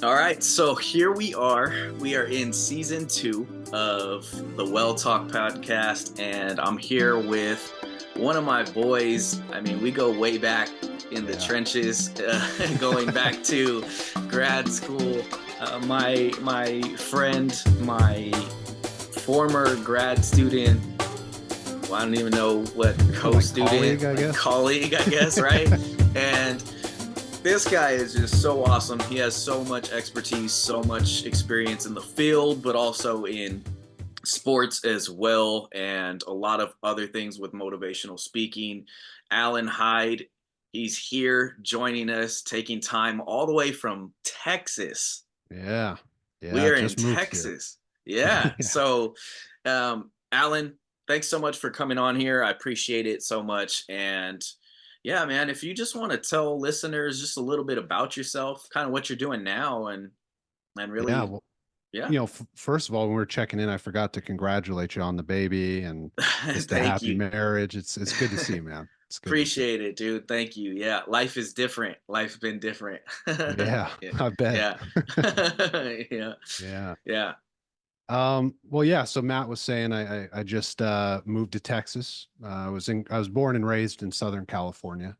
All right, so here we are. We are in season 2 of the Well Talk podcast, and I'm here with one of my boys. I mean, we go way back in the trenches, going back to grad school. My friend, my former grad student. Well, I don't even know what co-student, colleague, I guess, right? And this guy is just so awesome. He has so much expertise, so much experience in the field, but also in sports as well, and a lot of other things with motivational speaking. Alan Hyde, he's here joining us, taking time all the way from Texas. Yeah. We Yeah. are in Just moved here. Texas. Yeah. Yeah. So, Alan, thanks so much for coming on here. I appreciate it so much. And yeah, man, if you just want to tell listeners just a little bit about yourself, kind of what you're doing now, and Yeah. really, Well, yeah. first of all, when we were checking in, I forgot to congratulate you on the baby and just a Thank happy you. marriage. It's good to see, man. It's good to see. Appreciate it, dude. Thank you. Yeah, life is different. Life's been different. Yeah, Yeah. I bet. Yeah. Yeah. Yeah. Yeah. Well, yeah. So Matt was saying I just moved to Texas. I was born and raised in Southern California,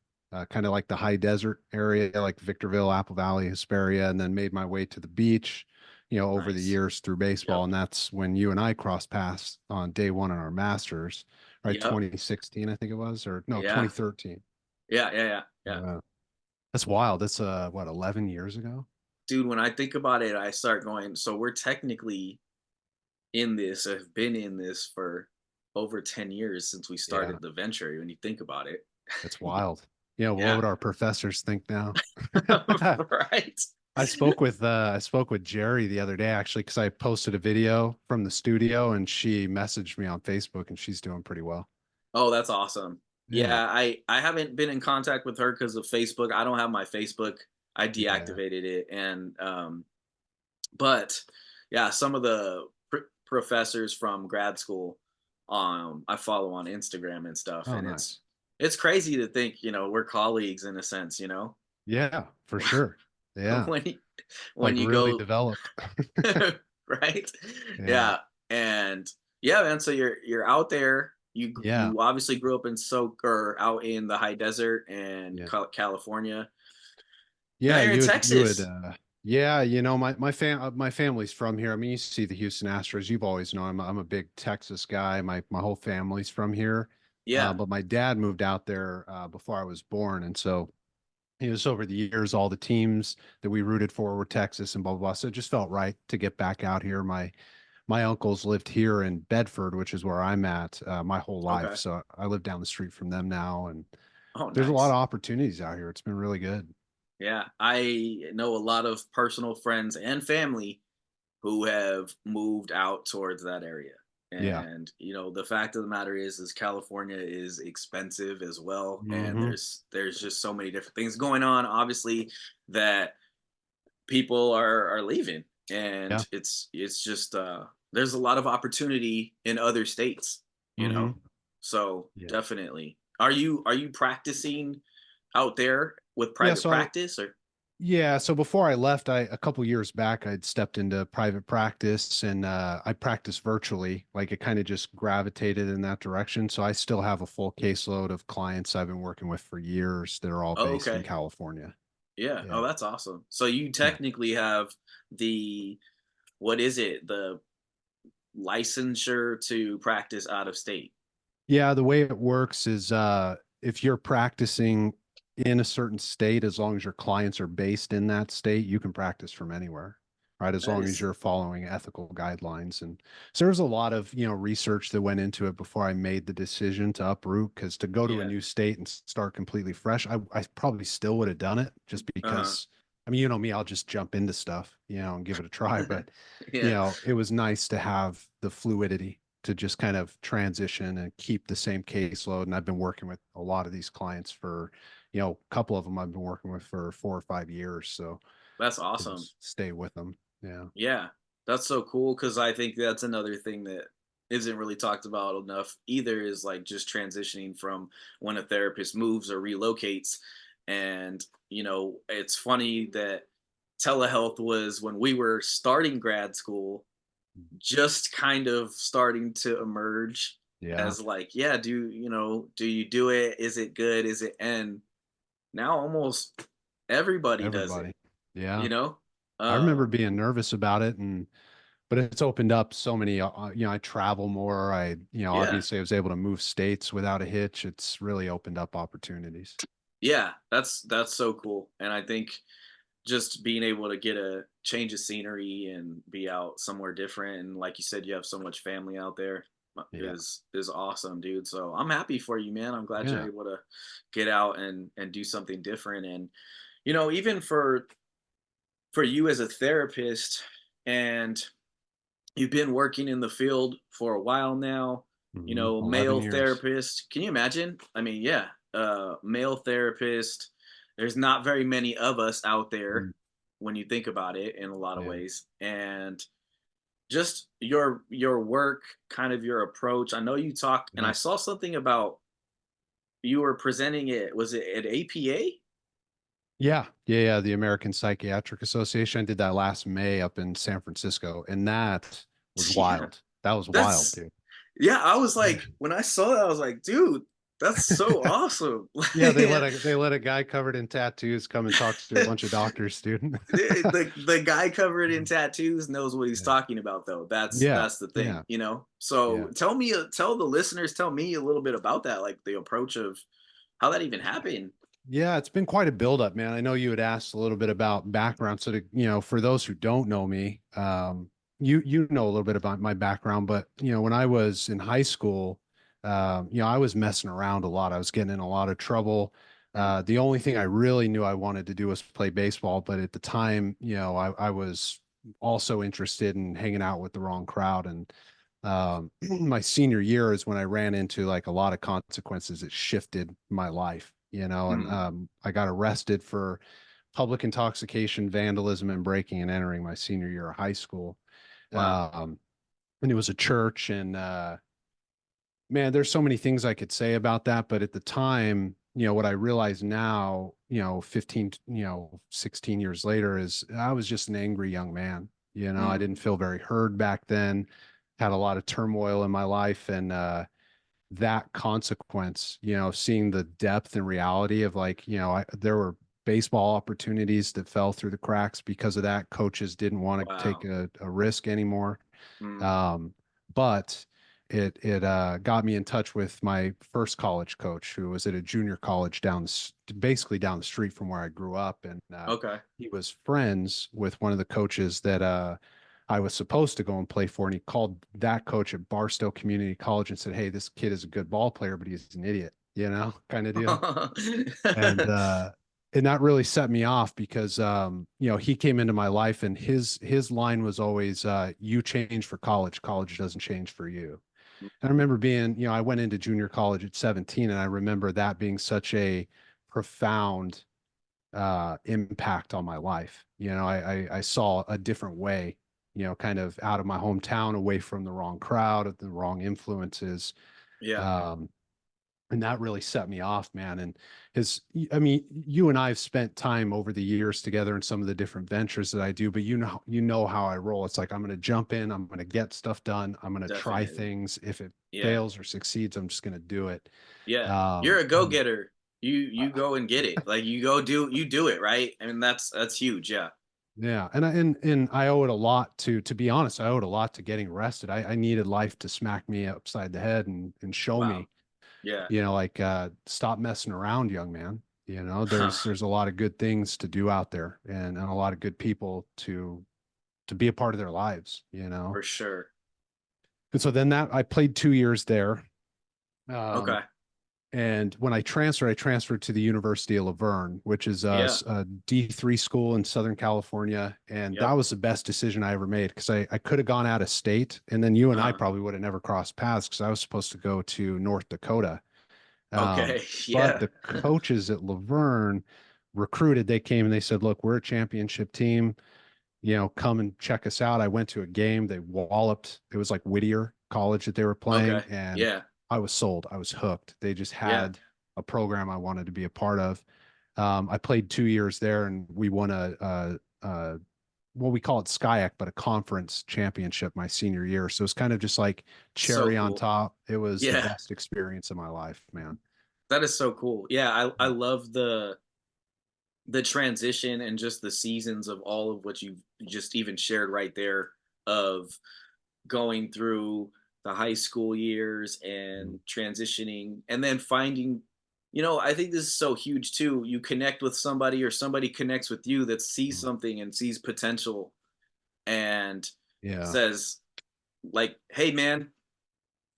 kind of like the high desert area, like Victorville, Apple Valley, Hesperia, and then made my way to the beach, over the Nice. years through baseball. Yep. And that's when you and I crossed paths on day one in our masters, right? Yep. 2016, I think it was, or no, Yeah. 2013. Yeah. Yeah. Yeah. Yeah. Yeah. That's wild. That's what, 11 years ago? Dude, when I think about it, I start going, so we're technically in this, have been in this for over 10 years since we Yeah, started the venture, when you think about it. that's wild. Yeah, what Yeah. would our professors think now? Right. I spoke with Jerry the other day actually because I posted a video from the studio and she messaged me on Facebook and she's doing pretty well. Oh, that's awesome. Yeah. Yeah, I haven't been in contact with her because of Facebook. I don't have my Facebook. I Yeah. deactivated it, and but yeah, some of the professors from grad school, I follow on Instagram and stuff, Oh, and nice. it's crazy to think, we're colleagues in a sense, Yeah, for sure. Yeah. when you, when Like you really go developed. right, Yeah. yeah, and yeah, man. So you're out there. Yeah. You obviously grew up in Soak or out in the high desert and Yeah. California. Now Yeah, you're in you would Texas. yeah, my family's from here. I mean, you see the Houston Astros. You've always known I'm a big Texas guy. My whole family's from here. Yeah. But my dad moved out there before I was born, and so it was over the years, all the teams that we rooted for were Texas and blah, blah, blah. So it just felt right to get back out here. My uncles lived here in Bedford, which is where I'm at my whole life. Okay. So I live down the street from them now, and Oh, there's a lot of nice. opportunities out here. It's been really good. Yeah, I know a lot of personal friends and family who have moved out towards that area. Yeah. And the fact of the matter is California is expensive as well, and Hmm. there's just so many different things going on, obviously, that people are leaving, Yeah. and it's just there's a lot of opportunity in other states, you know. Hmm. So Yeah. definitely. Are you practicing out there with Yeah. private practice, or Yeah, so before I left, a couple years back, I'd stepped into private practice and I practiced virtually. Like it kind of just gravitated in that direction. So I still have a full caseload of clients I've been working with for years that are all oh, based in okay. California. Yeah. Oh, Yeah. that's awesome. So you Yeah. technically have the what is it? The licensure to practice out of state. Yeah, the way it works is if you're practicing in a certain state, as long as your clients are based in that state, you can practice from anywhere, right? As That long as is you're following ethical guidelines. And so there's a lot of, research that went into it before I made the decision to uproot, because to go to a yeah. new state and start completely fresh, I probably still would have done it just Uh-huh. because, I mean, you know me, I'll just jump into stuff, and give it a try. But, Yeah. it was nice to have the fluidity to just kind of transition and keep the same caseload. And I've been working with a lot of these clients for, a couple of them I've been working with for 4 or 5 years. So That's to awesome. just stay with them. Yeah. Yeah, that's so cool because I think that's another thing that isn't really talked about enough either, is like just transitioning from when a therapist moves or relocates. And, it's funny that telehealth was when we were starting grad school, just kind of starting to emerge Yeah, as like, yeah, do you do it? Is it good? Is it and now almost everybody does it, everybody. Yeah. you know? I remember Um, being nervous about it, and but it's opened up so many, I travel more. yeah. Obviously I was able to move states without a hitch. It's really opened up opportunities. Yeah, that's so cool. And I think just being able to get a change of scenery and be out somewhere different, and like you said, you have so much family out there, Yeah. is awesome, dude. So I'm happy for you, man. I'm glad you're Yeah. able to get out and do something different. And even for you as a therapist, and you've been working in the field for a while now, 11 male years. therapist. Can you imagine? I mean, yeah, male therapist. There's not very many of us out there Mm, when you think about it in a lot of yeah. ways. And just your work, kind of your approach. I know you talked, and I Yeah. saw something about you were presenting it. Was it at APA? Yeah. Yeah. Yeah. The American Psychiatric Association. I did that last May up in San Francisco, and that was Yeah, wild. That was wild, that's dude. yeah. I was Yeah. like, when I saw that, I was like, dude, that's so awesome. Yeah, they let a guy covered in tattoos come and talk to a bunch of doctors, dude. the guy covered in tattoos knows what he's Yeah. talking about, though. That's Yeah. that's the thing, Yeah. so Yeah. tell the listeners, tell me a little bit about that, like the approach of how that even happened. Yeah, it's been quite a buildup, man. I know you had asked a little bit about background. So for those who don't know me, you know a little bit about my background, but when I was in high school, I was messing around a lot. I was getting in a lot of trouble. Mm, The only thing I really knew I wanted to do was play baseball, but at the time, I was also interested in hanging out with the wrong crowd. And my senior year is when I ran into like a lot of consequences that shifted my life, and mm, I got arrested for public intoxication, vandalism, and breaking and entering my senior year of high school. wow. Um, and it was a church, and man, there's so many things I could say about that, but at the time, what I realize now, 15, 16 years later is I was just an angry young man. I Mm, didn't feel very heard back then, had a lot of turmoil in my life, and that consequence, seeing the depth and reality of like, there were baseball opportunities that fell through the cracks because of that. Coaches didn't want to take wow. a risk anymore. Mm, Um, but it got me in touch with my first college coach, who was at a junior college basically down the street from where I grew up, and okay. he was friends with one of the coaches that I was supposed to go and play for, and he called that coach at Barstow Community College and said, "Hey, this kid is a good ball player, but he's an idiot," kind of deal. And that really set me off because he came into my life, and his line was always you change for college, college doesn't change for you. And I remember being, I went into junior college at 17, and I remember that being such a profound impact on my life. I saw a different way, kind of out of my hometown, away from the wrong crowd, of the wrong influences. Yeah, Um, and that really set me off, man. And I mean, you and I have spent time over the years together in some of the different ventures that I do, but you know how I roll. It's like I'm going to jump in, I'm going to get stuff done, I'm going to try definitely. things. If it Yeah, fails or succeeds, I'm just going to do it. yeah. You're Um, a and go-getter. You go and get it. Like you do it, right? I mean, that's huge. Yeah. yeah, and I owe it a lot to be honest, I owe it a lot to getting arrested. I needed life to smack me upside the head and show Wow. me, Yeah. like stop messing around, young man. Huh. There's a lot of good things to do out there, and a lot of good people to be a part of their lives. For sure. And so then that I played 2 years there. Um, Okay. And when I transferred to the University of La Verne, which is Yeah. a D3 school in Southern California. And that Yep. was the best decision I ever made because I could have gone out of state. And then you and I Uh-huh. probably would have never crossed paths because I was supposed to go to North Dakota. Um, Okay. but Yeah. the coaches at La Verne recruited, they came and they said, look, we're a championship team, come and check us out. I went to a game. They walloped. It was like Whittier College that they were playing, Okay. and Yeah. I was sold. I was hooked. They just Yeah. had a program I wanted to be a part of. I played 2 years there, and we won well, we call it SCIAC, but a conference championship my senior year. So it's kind of just like So cherry on cool. top. It was the Yeah, best experience of my life, man. that is so cool. Yeah, I love the transition and just the seasons of all of what you've just even shared right there of going through the high school years Mhm. and transitioning and then finding, you know, I think this is so huge too. You connect with somebody or somebody connects with you that sees Mhm. something and sees potential and Yeah. says like, "Hey man,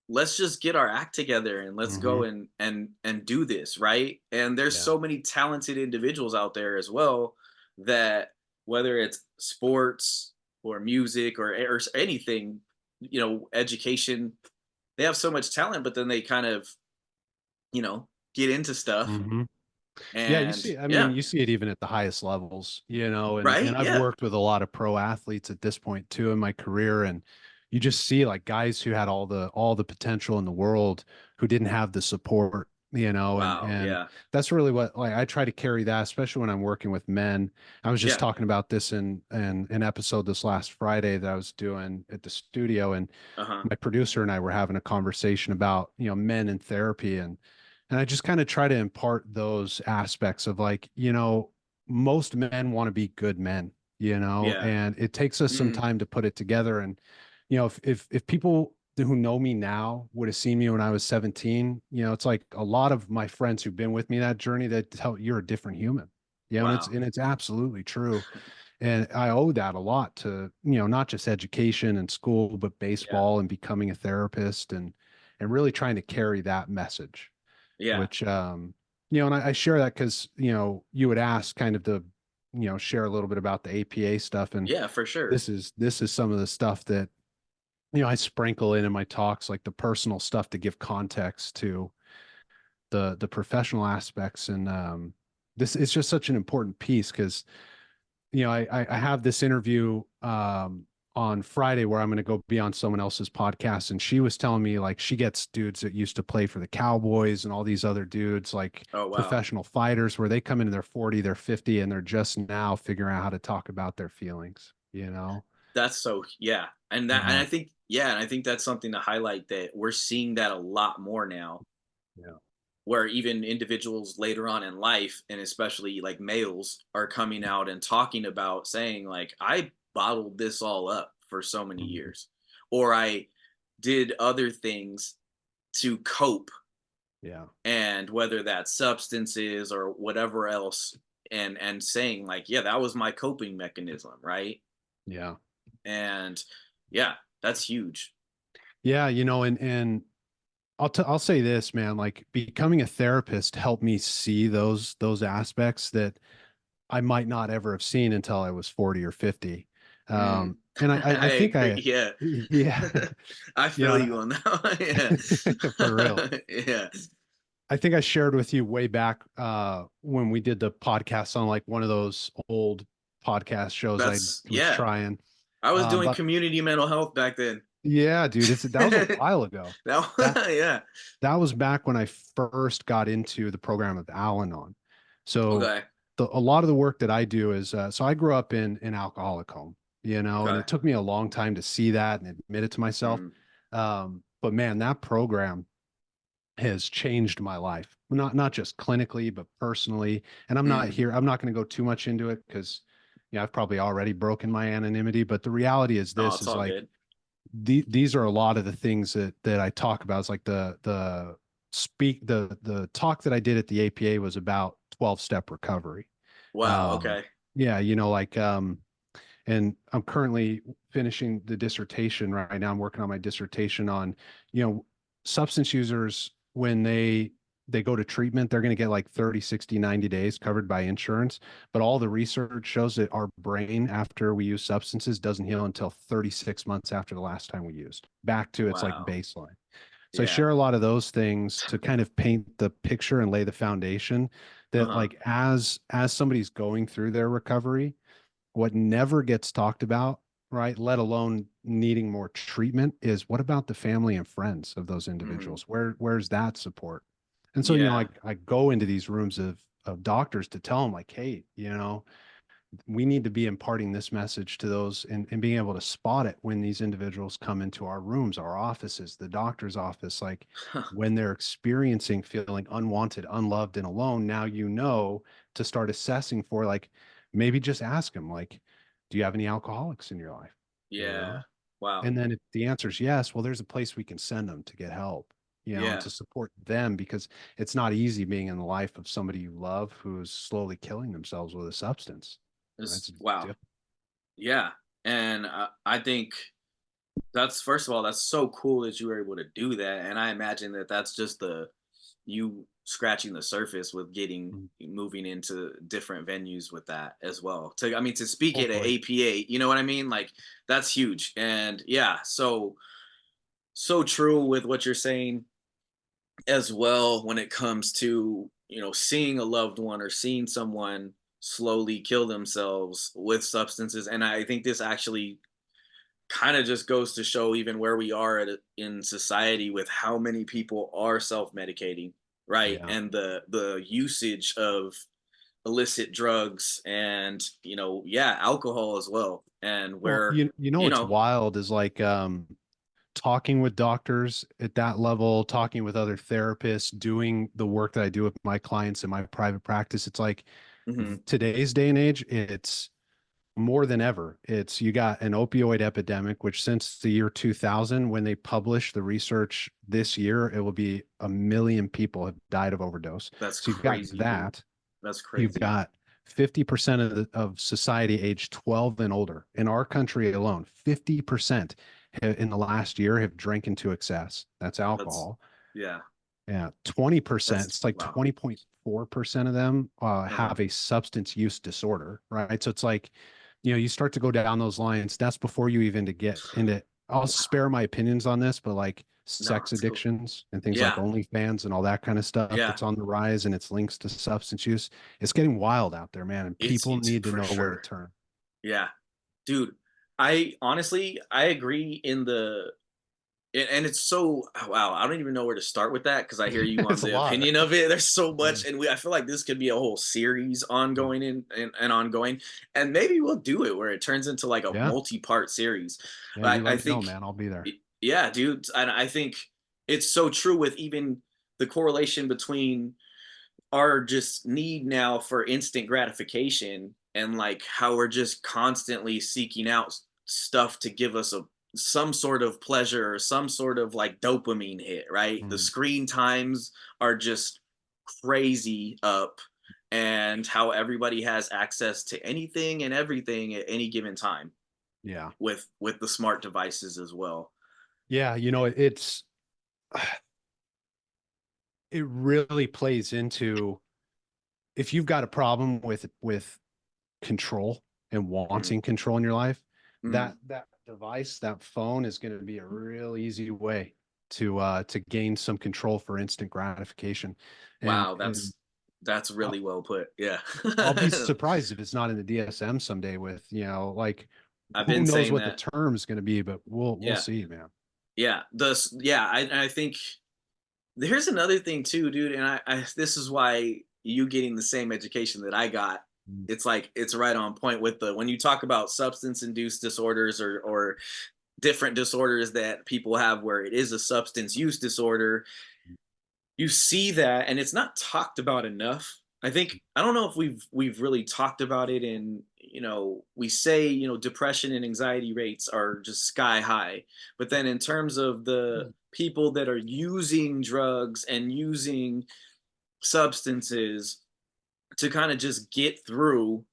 let's just get our act together and let's go Hmm. and do this," right? And there's Yeah. so many talented individuals out there as well that whether it's sports or music or anything, you know, education, they have so much talent, but then they kind of, you know, get into stuff Hmm. Yeah, you and see, I mean, yeah, you see it even at the highest levels, and right? I've Yeah. worked with a lot of pro athletes at this point too in my career, and you just see like guys who had all the potential in the world who didn't have the support, and Wow. Yeah. that's really what like I try to carry that, especially when I'm working with men. I was just Yeah. talking about this in an episode this last Friday that I was doing at the studio, and Uh-huh. my producer and I were having a conversation about, men in therapy, and I just kind of try to impart those aspects of like, most men want to be good men, Yeah. and it takes us some Mm. time to put it together. And, if people who know me now would have seen me when I was 17, it's like a lot of my friends who've been with me that journey that tell you're a different human. And it's Wow. and it's absolutely true. And I owe that a lot to, not just education and school, but Yeah. baseball and becoming a therapist and really trying to carry that message, Yeah. which and I share that because you would ask kind of to share a little bit about the APA stuff, and Yeah, for sure. this is some of the stuff that I sprinkle in my talks, like the personal stuff to give context to the professional aspects. And this is just such an important piece because I have this interview on Friday where I'm going to go be on someone else's podcast. And she was telling me like she gets dudes that used to play for the Cowboys and all these other dudes, like Oh, wow. professional fighters, where they come into their 40, they're 50, and they're just now figuring out how to talk about their feelings. That's so yeah, and Yeah. I think yeah, and I think that's something to highlight that we're seeing that a lot more now, Yeah. where even individuals later on in life, and especially like males, are coming out and talking about saying like, "I bottled this all up for so many Mhm. years," or "I did other things to cope," Yeah. and whether that's substances or whatever else, and saying like, "Yeah, that was my coping mechanism," right? Yeah. And yeah, that's huge. Yeah. And I'll say this, man, like becoming a therapist helped me see those aspects that I might not ever have seen until I was 40 or 50. Mm. And I I think agree. Yeah. yeah, I you know, feel you on that for real. one. Yeah. Yeah. I think I shared with you way back when we did the podcast on like one of those old podcast shows I That's was yeah. trying. I was doing But community mental health back then. yeah, dude, that was a while ago. Now, That yeah. that was back when I first got into the program of Al-Anon. So Okay. a lot of the work that I do is so I grew up in an alcoholic home, and Okay. it took me a long time to see that and admit it to myself. Mm. But man, that program has changed my life, not just clinically, but personally. And Mm. I'm not going to go too much into it because I've probably already broken my anonymity. But the reality is Oh, this it's is all like good. these are a lot of the things that I talk about. It's like the talk that I did at the APA was about 12-step recovery. Wow. Um, Okay. yeah, like and I'm currently finishing the dissertation right now. I'm working on my dissertation on, substance users when they go to treatment, they're going to get like 30, 60, 90 days covered by insurance. But all the research shows that our brain after we use substances doesn't heal until 36 months after the last time we used, back to its like Wow. baseline. So I Yeah. share a lot of those things to kind of paint the picture and lay the foundation Uh that huh. like as somebody's going through their recovery, what never gets talked about, right, let alone needing more treatment, is what about the family and friends of those Hmm. individuals? Where's that support? And so, Yeah. I go into these rooms of doctors to tell them like, hey, we need to be imparting this message to those, and being able to spot it when these individuals come into our rooms, our offices, the doctor's office, like when they're experiencing feeling unwanted, unloved, and alone. Now, to start assessing for, like, maybe just ask them, like, do you have any alcoholics in your life? You Yeah. know? Wow. And then if the answer is yes, well, there's a place we can send them to get help, and Yeah. to support them, because it's not easy being in the life of somebody you love who's slowly killing themselves with a substance. It's Wow. Yeah. And I think that's, first of all, that's so cool that you were able to do that. And I imagine that that's just you scratching the surface with getting difficult. moving into different venues with that as well. I mean, to speak at an Hopefully. APA, you know what I mean? Like, that's huge. And yeah, so true with what you're saying as well when it comes to, seeing a loved one or seeing someone slowly kill themselves with substances. And I think this actually kind of just goes to show even where we are in society with how many people are self-medicating, right? Yeah. And the usage of illicit drugs and, yeah, alcohol as well. And Well, where, you what's know wild is, like, talking with doctors at that level, talking with other therapists, doing the work that I do with my clients in my private practice. It's like, mhm, today's day and age, it's more than ever. You got an opioid epidemic, which since the year 2000, when they publish the research this year, it will be 1 million people have died of overdose. that's So you've got crazy, dude. that. That's You've crazy. got 50% of society age 12 and older. In our country alone, 50% in the last year have drank to excess. That's That's alcohol. Yeah. Yeah, 20%, That's it's like wow. 20.4% of them Uh-huh. have a substance use disorder, right? So it's like, you start to go down those lines. That's before you even to get into, I'll spare my opinions on this, but like No, sex it's cool. addictions and things like Yeah. OnlyFans and all that kind of stuff Yeah. that's on the rise, and its links to substance use. It's getting wild out there, man, and people It's need to for know where to sure. turn. Yeah. Dude, I honestly, I agree and it's so, wow, I don't even know where to start with that because I hear you on It's a the lot. opinion of it. There's so Yeah. much, and I feel like this could be a whole series Mm. ongoing and ongoing, and maybe we'll do it where it turns into like a Yeah. multi-part series. Yeah. You But I let me know, think, man. I'll be there. yeah, dude, and I think it's so true with even the correlation between our just need now for instant gratification and like how we're just constantly seeking out stuff to give us some sort of pleasure or some sort of like dopamine hit, right? The Mm. screen times are just crazy up, and how everybody has access to anything and everything at any given time Yeah. with the smart devices as well. Yeah. It really plays into, if you've got a problem with control and Mm, wanting control in your life, mm. that device, that phone, is going to be a real easy way to gain some control for instant gratification. and Wow, and that's I'll, really well put. Yeah. I'll be surprised if it's not in the DSM someday, with, like, I've who been knows saying what the that. term is going to be, but we'll Yeah. see, man. Yeah. Yeah, I think here's another thing too, dude, and this is why you getting the same education that I got. Mm. It's like it's right on point with the when you talk about substance induced disorders or different disorders that people have where it is a substance use disorder. You see that and it's not talked about enough. I think I don't know if we've really talked about it in, we say, depression and anxiety rates are just sky high, but then in terms of the people that are using drugs and using substances to kind of just get through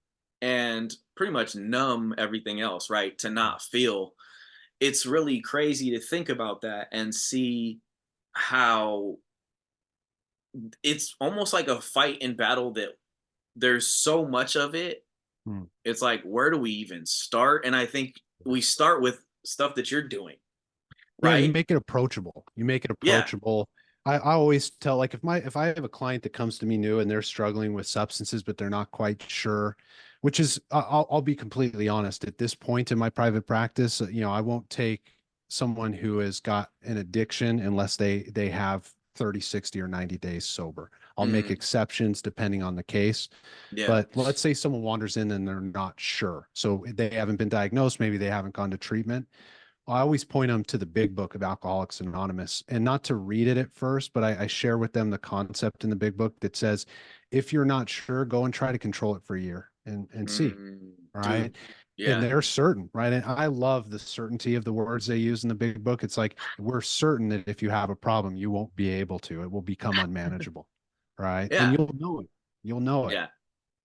and pretty much numb everything else, right, to not feel, it's really crazy to think about that and see how it's almost like a fight and battle that there's so much of it. Mm. It's like, where do we even start? And I think we start with stuff that you're doing, Yeah, you right? make it approachable. You make it Yeah. approachable. I always tell, like, if I have a client that comes to me new and they're struggling with substances, but they're not quite sure, which is, I'll be completely honest, at this point in my private practice, I won't take someone who has got an addiction unless they have 30, 60, or 90 days sober. I'll make Mm. exceptions depending on the case. Yeah. But let's say someone wanders in and they're not sure. So they haven't been diagnosed, maybe they haven't gone to treatment. I always point them to the big book of Alcoholics Anonymous, and not to read it at first, but I share with them the concept in the big book that says, if you're not sure, go and try to control it for a year and see. Mm. All right. Dude. And Yeah. they're certain, right? And I love the certainty of the words they use in the big book. It's like, we're certain that if you have a problem, you won't be able to, it will become unmanageable. Right. And Yeah. you'll know it. You'll know it. Yeah.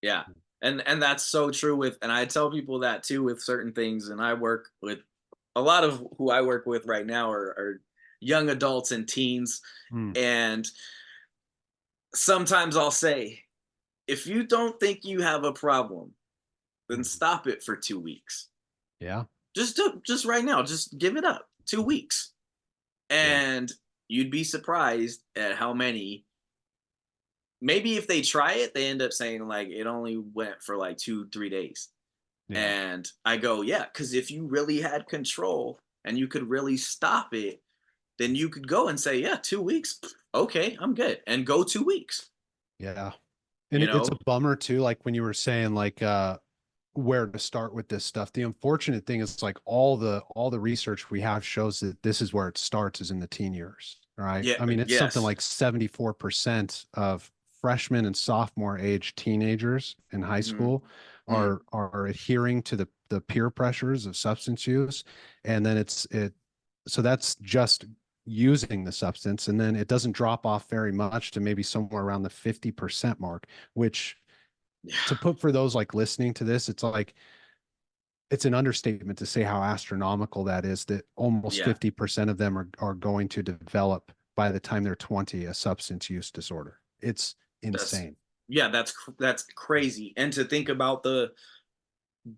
Yeah. And that's so true with, and I tell people that too with certain things. And I work with a lot of who I work with right now are young adults and teens. Mm, And sometimes I'll say, if you don't think you have a problem, then mm. stop it for 2 weeks. Yeah. Just right now, just give it up. 2 weeks. Yeah. And you'd be surprised at how many, maybe if they try it, they end up saying like it only went for like 2, 3 days. Yeah. And I go, yeah, because if you really had control and you could really stop it, then you could go and say, yeah, 2 weeks. Okay, I'm good. And go 2 weeks, Yeah. And you it's a know? bummer too, like when you were saying like where to start with this stuff. The unfortunate thing is like all the research we have shows that this is where it starts is in the teen years, right? Yeah, I mean, it's something yes. like 74% of freshmen and sophomore age teenagers in high Mm, school mm, are adhering to the peer pressures of substance use. And then so that's just using the substance, and then it doesn't drop off very much to maybe somewhere around the 50% mark, which, to yeah, put for those like listening to this, it's like it's an understatement to say how astronomical that is, that almost yeah. 50% of them are going to develop by the time they're 20 a substance use disorder. It's That's insane. yeah, that's crazy. And to think about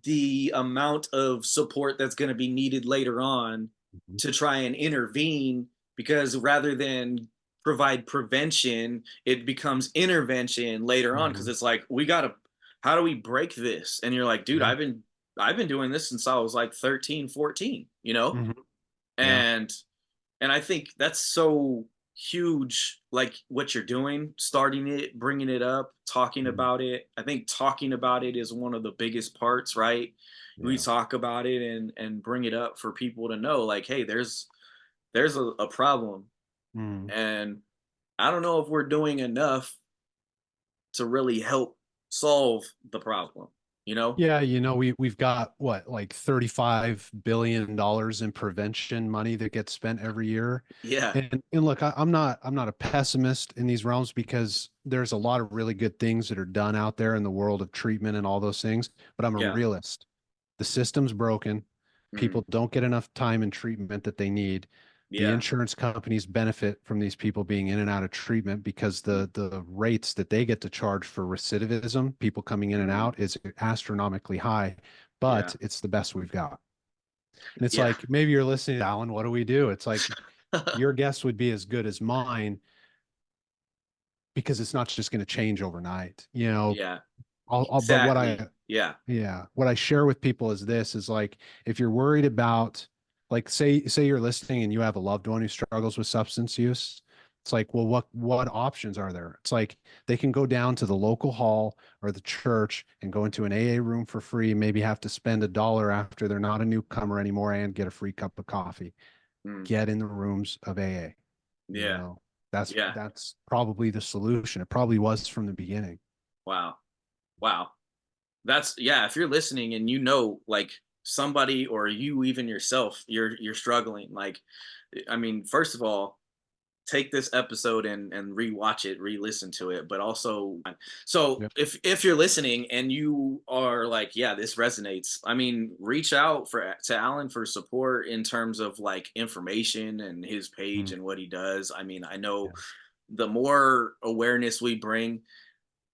the amount of support that's going to be needed later on Mhm. to try and intervene, because rather than provide prevention, it becomes intervention later on, because Mhm. it's like we got to, how do we break this? And you're like, dude, Yeah. I've been doing this since I was like 13, 14, you know? Mhm. Yeah. And I think that's so huge, like what you're doing, starting it, bringing it up, talking Mhm. about it. I think talking about it is one of the biggest parts, right? We Yeah. talk about it and bring it up for people to know, like, hey, there's a problem, Mhm. and I don't know if we're doing enough to really help solve the problem, you know? Yeah, we've got what, like $35 billion in prevention money that gets spent every year. Yeah, And look, I'm not a pessimist in these realms, because there's a lot of really good things that are done out there in the world of treatment and all those things, but I'm a yeah, realist. The system's broken. mm, People don't get enough time and treatment that they need. The yeah, insurance companies benefit from these people being in and out of treatment, because mm, the rates that they get to charge for recidivism, people coming in and mm, out, is astronomically high, yeah, but it's the best we've got. And it's yeah. like, maybe you're listening, Alan, what do we do? It's like, your guess would be as good as mine, because it's not just going to change overnight. Yeah, But exactly. Yeah, what I share with people is this, is like, if you're worried about, like, say you're listening and you have a loved one who struggles with substance use, it's like, well, what options are there? It's like, they can go down to the local hall or the church and go into an AA room for free, maybe have to spend $1 after they're not a newcomer anymore, and get a free cup of coffee. mm, Get in the rooms of AA. You yeah, know, that's yeah. that's probably the solution. It probably was from the beginning. Wow. Wow. That's, yeah, if you're listening and you know like somebody or you even yourself, you're struggling, like, I mean, first of all, take this episode and rewatch it, re-listen to it, but also, so Yep. if you're listening and you are like, yeah, this resonates, I mean, reach out for to Alan for support in terms of like information and his page Mm, and what he does. I mean, I know yeah. the more awareness we bring,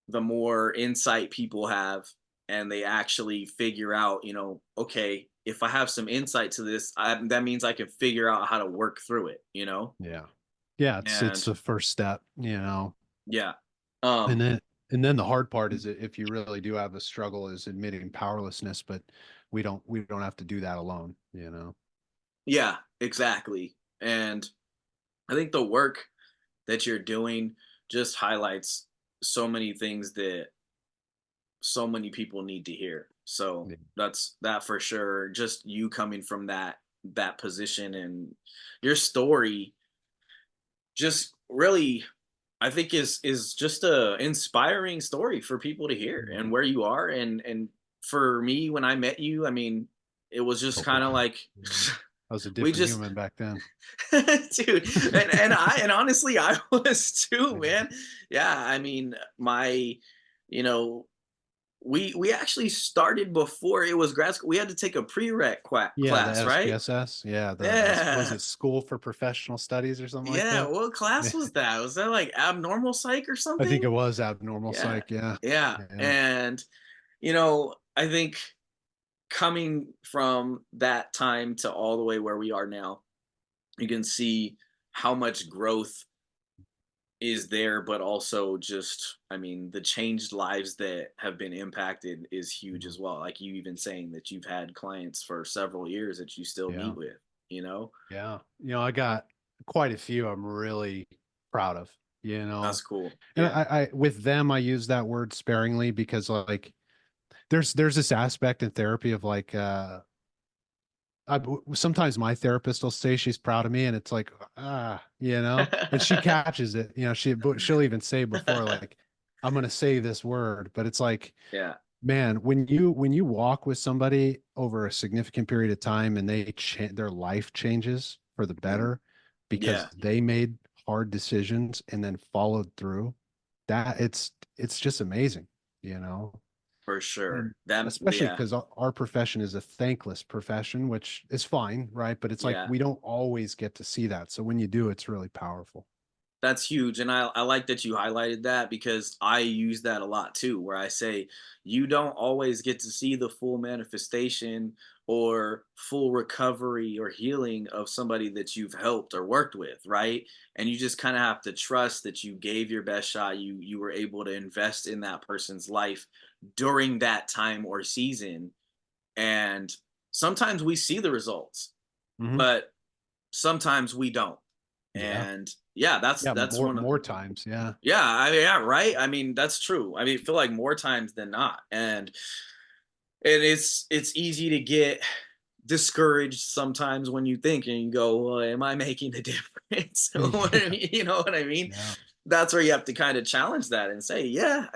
the more insight people have, and they actually figure out, okay, if I have some insight to this, that means I can figure out how to work through it, Yeah. Yeah, it's and the first step. yeah, And um, then the hard part is that if you really do have a struggle, is admitting powerlessness, but we don't have to do that alone. yeah, exactly. And I think the work that you're doing just highlights so many things that so many people need to hear. So Yeah. that's that for sure. Just you coming from that position and your story just really I think is just a inspiring story for people to hear and Mhm. where you are and for me when I met you, I mean, it was just Oh, kind of wow. like Yeah. I was a we different just human back then. dude and honestly I was too, Yeah. man. Yeah, I mean, my you know, we actually started before it was grad school. We had to take a prereq Yeah, the class, right? SPSS. Yeah, the was Yeah. it School for Professional Studies or something like Yeah, that? what Yeah. class was that? Was that like abnormal psych or I think something? it was abnormal Yeah. psych. Yeah. Yeah. Yeah. And I think coming from that time to all the way where we are now, you can see how much growth is there, but also just, I mean, the changed lives that have been impacted is huge Mhm. as well. Like you even saying that you've had clients for several years that you still Yeah. meet with, you know? Yeah. I got quite a few I'm really proud of, That's cool. and Yeah. I with them, I use that word sparingly because like there's this aspect in therapy of like, sometimes my therapist will say she's proud of me, and it's like, and she catches it. But she'll even say before, like, I'm gonna say this word, but it's like, Yeah. man, when you walk with somebody over a significant period of time and their life changes for the Mhm. better because Yeah, they made hard decisions and then followed through, that it's just amazing, you know for sure. and That especially yeah. because our profession is a thankless profession, which is fine, right? But it's like Yeah. we don't always get to see that. So when you do, it's really powerful. That's huge. And I like that you highlighted that because I use that a lot too, where I say you don't always get to see the full manifestation or full recovery or healing of somebody that you've helped or worked with, right? And you just kind of have to trust that you gave your best shot. You were able to invest in that person's life during that time or season. And sometimes we see the results, Hmm. but sometimes we don't. Yeah. And yeah, Yeah. that's More, one of more times. Yeah. yeah, I mean, yeah, right. I mean, that's true. I mean, I feel like more times than not, and it's easy to get discouraged sometimes when you think and you go, well, am I making a difference? Yeah. You know what I mean? Yeah. That's where you have to kind of challenge that and say, yeah,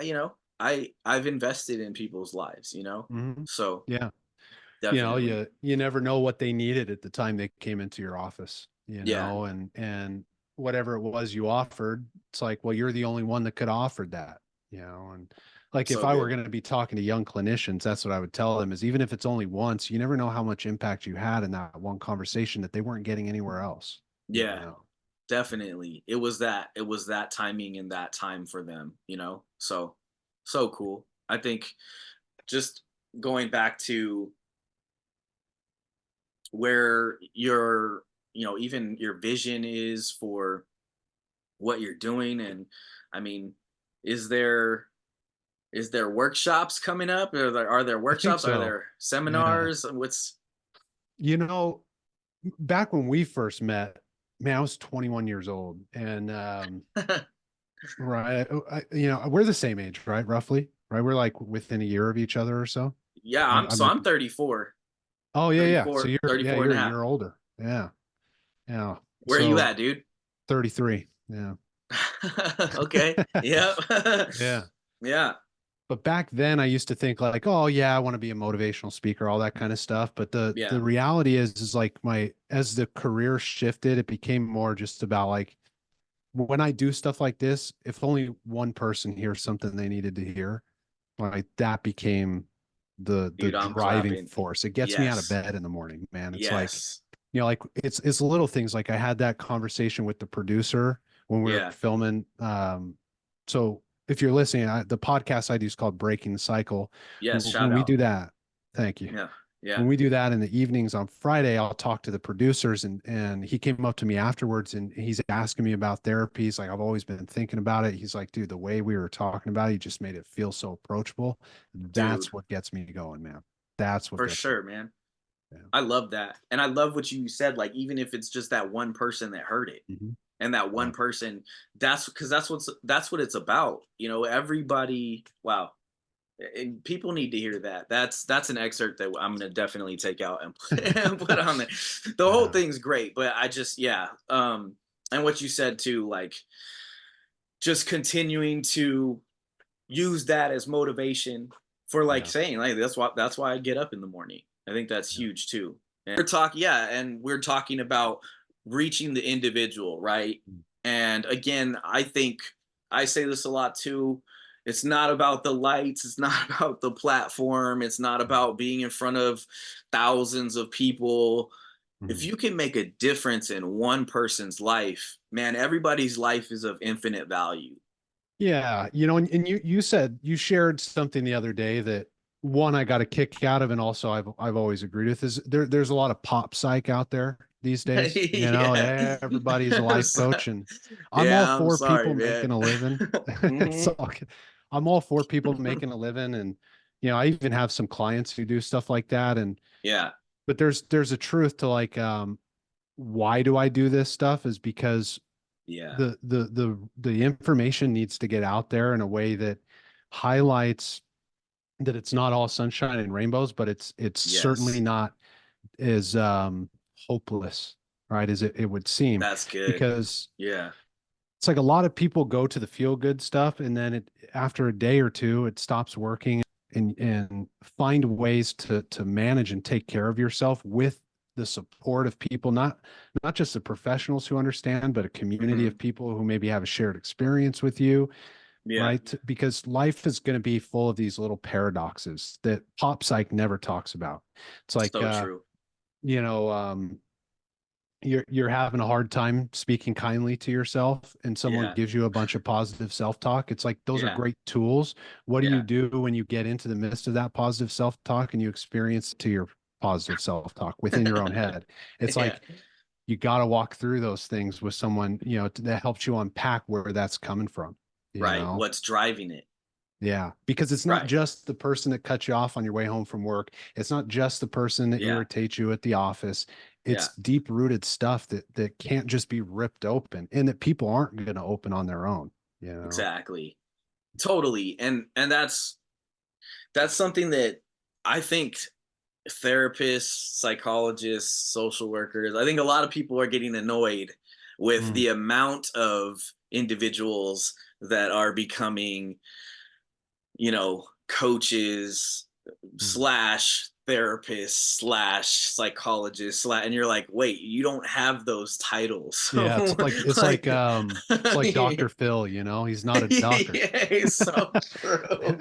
I've invested in people's lives, Hmm. so Yeah. definitely, You never know what they needed at the time they came into your office, yeah, and whatever it was you offered, it's like, well, you're the only one that could offer that, and like if so I were good, going to be talking to young clinicians, that's what I would tell them is even if it's only once, you never know how much impact you had in that one conversation that they weren't getting anywhere else, yeah. Definitely. It was that timing and that time for them, So so cool. I think just going back to where your, even your vision is for what you're doing and I mean, is there is there workshops coming up? Are there I think workshops? Are so. there Yeah. seminars? What's You know, Back when we first met, man, I was 21 years old, and right. We're the same age, right? Roughly, right? We're like within a year of each other or so. Yeah, I might I'm be. 34. Oh yeah, yeah. So 34, you're, yeah, 34 and you're a a half. year older. Yeah, yeah. Where are you So at, dude? 33. Yeah, Okay. Yep. yeah. Yeah. But back then, I used to think like, oh yeah, I want to be a motivational speaker, all that kind of stuff. But the Yeah. reality is like as the career shifted, it became more just about like when I do stuff like this, if only one person hears something they needed to hear, like that became the Dude, I'm driving clapping. force. It gets me out of Yes. bed in the morning, man. It's like, Yes. like it's little things. Like I had that conversation with the producer when we were Yeah. filming. So if you're listening, the podcast I do is called Breaking the Cycle. Yes. Shout When we out. do that, thank you. Yeah. Yeah. When we do that in the evenings on Friday, I'll talk to the producers, and he came up to me afterwards and he's asking me about therapy. He's like, I've always been thinking about it. He's like, dude, the way we were talking about it, you just made it feel so approachable. Dude, That's what gets me going, man. That's what for gets me. sure, man. Yeah. I love that. And I love what you said. Like, even if it's just that one person that heard it, Mhm. And that one Yeah. person, that's what it's about. You know, everybody, wow. And people need to hear that. That's an excerpt that I'm gonna definitely take out and and put on there. The whole Yeah. thing's great, but I just, yeah. And what you said too, like just continuing to use that as motivation for like Yeah. saying like that's why I get up in the morning. I think that's Yeah. huge too. And we're talking, yeah, and we're talking about reaching the individual, right? Mm. And again, I think I say this a lot too. It's not about the lights, it's not about the platform, it's not Mhm. about being in front of thousands of people. If Mhm. you can make a difference in one person's life, man, everybody's life is of infinite value. Yeah, and you said you shared something the other day that one I got a kick out of, and also I've always agreed with is there's a lot of pop psych out there these days. Yeah. Everybody's a life coach, and I'm all Yeah, I'm for sorry, people man. making a living. It's Mhm. all good. I'm all for people making a living, and I even have some clients who do stuff like that, and Yeah, but there's a truth to like why do I do this stuff is because yeah, the information needs to get out there in a way that highlights that it's not all sunshine and rainbows, but it's certainly yes. not as hopeless, right, as it would seem. That's good. Because Yeah, it's like a lot of people go to the feel good stuff and then after a day or two it stops working, and find ways to manage and take care of yourself with the support of people, not just the professionals who understand, but a community mhm, of people who maybe have a shared experience with you, yeah, right? Because life is going to be full of these little paradoxes that pop psych never talks about. It's like so true. you know um you're having a hard time speaking kindly to yourself and someone Yeah, gives you a bunch of positive self-talk. It's like those are yeah, great tools. What do you yeah, do when you get into the midst of that positive self-talk and you experience to your positive self-talk within your own head? It's yeah, like you got to walk through those things with someone, that helps you unpack where that's coming from, you right. know? What's driving it? Yeah, because it's not Right. just the person that cuts you off on your way home from work. It's not just the person that Yeah, irritates you at the office. yeah, It's deep-rooted stuff that can't just be ripped open and that people aren't going to open on their own, you know. exactly. Totally. And that's something that I think therapists, psychologists, social workers, I think a lot of people are getting annoyed with Mm, the amount of individuals that are becoming, coaches mm. slash therapists slash psychologists slash, and you're like, wait, you don't have those titles. Yeah, So like, it's like Dr. Phil, he's not a doctor. yeah, it's so true.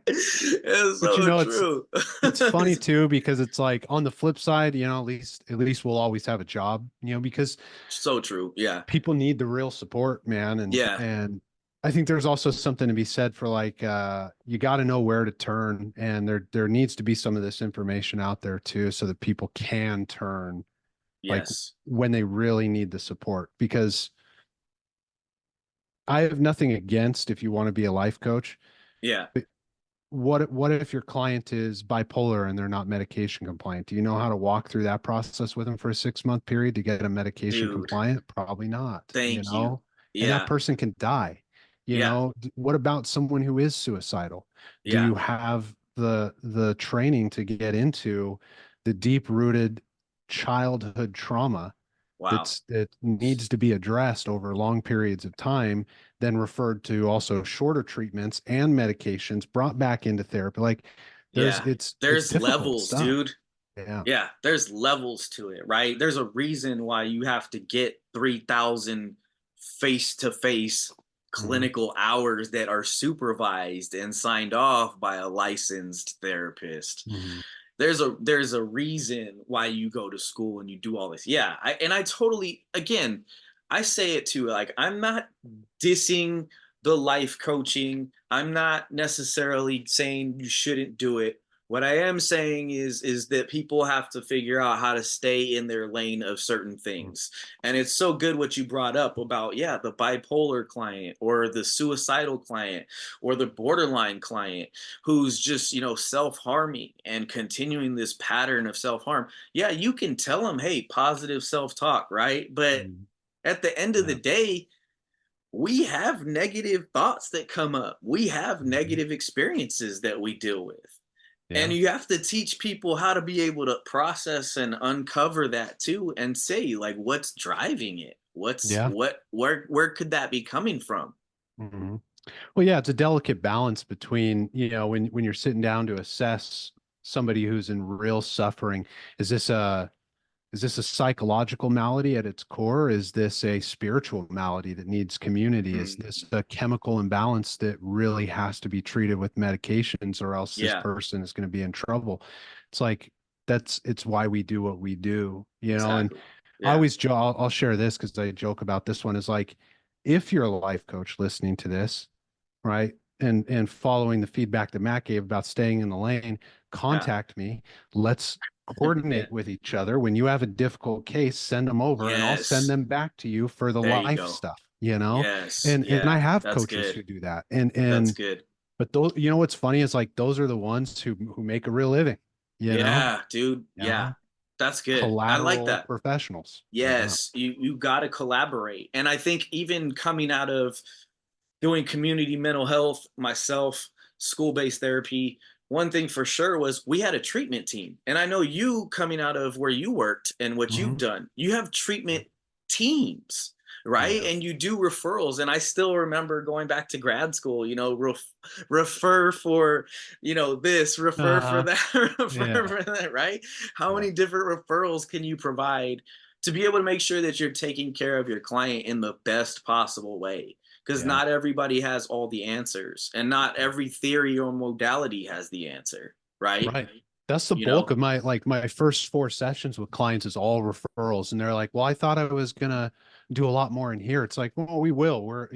It's But so it's true. it's funny too because it's like on the flip side, at least we'll always have a job, because So true. Yeah. people need the real support, man. And Yeah. and I think there's also something to be said for like you got to know where to turn, and there needs to be some of this information out there too so that people can turn like Yes. when they really need the support. Because I have nothing against if you want to be a life coach, Yeah. but what if your client is bipolar and they're not medication compliant? Do you know how to walk through that process with them for a 6-month period to get them medication Dude, compliant? Probably not, thank you. and that Yeah. person can die. Yeah. What about someone who is suicidal? Do Yeah. you have the training to get into the deep rooted childhood trauma Wow. that needs to be addressed over long periods of time, then referred to also shorter treatments and medications brought back into therapy. Like Yeah. it's There's difficult levels, stuff. dude. Yeah. Yeah. There's levels to it, right? There's a reason why you have to get 3,000 face to face Hmm. clinical hours that are supervised and signed off by a licensed therapist. Hmm. There's a reason why you go to school and you do all this. Yeah, I totally, again, I say it too. Like, I'm not dissing the life coaching. I'm not necessarily saying you shouldn't do it. What I am saying is that people have to figure out how to stay in their lane of certain things. And it's so good what you brought up about, yeah, the bipolar client or the suicidal client or the borderline client who's just, self-harming and continuing this pattern of self-harm. Yeah, you can tell them, hey, positive self-talk, right? But Hmm. at the end of the Yeah. day, we have negative thoughts that come up. We have Mhm. negative experiences that we deal with. And Yeah. you have to teach people how to be able to process and uncover that too and say like what's driving it? Yeah. Where could that be coming from? Mhm. Well, yeah, it's a delicate balance between, when you're sitting down to assess somebody who's in real suffering, is this a is this a psychological malady at its core? Is this a spiritual malady that needs community? Is this Mm, a chemical imbalance that really has to be treated with medications, or else this yeah, person is going to be in trouble? It's like it's why we do what we do, and exactly. I Yeah. always I'll share this because I joke about this one is like, if you're a life coach listening to this, right? And following the feedback that Matt gave about staying in the lane, Yeah. contact me. Let's Yeah. coordinate with each other. When you have a difficult case, send them over and I'll send Yes. them back to you for the There you life go. stuff, Yes. and I Yeah. have That's coaches good. who do that. That's And good. but those, what's funny is like those are the ones who make a real living, you know, Yeah, dude. you Yeah. know, That's good. I like collateral that. professionals. Yeah. Yes, you got to collaborate. And I think even coming out of doing community mental health myself, school-based therapy, one thing for sure was we had a treatment team. And I know you coming out of where you worked and what you've Hmm. done, you have treatment teams, right? Yeah. And you do referrals. And I still remember going back to grad school, refer for, this, refer for Uh-huh. that, refer Yeah. for that, right? How Yeah. many different referrals can you provide to be able to make sure that you're taking care of your client in the best possible way? Because Yeah. not everybody has all the answers and not every theory or modality has the answer, right? Right. That's the you bulk know of my first four sessions with clients is all referrals. And they're like, well, I thought I was gonna do a lot more in here. It's like, well, we will. We're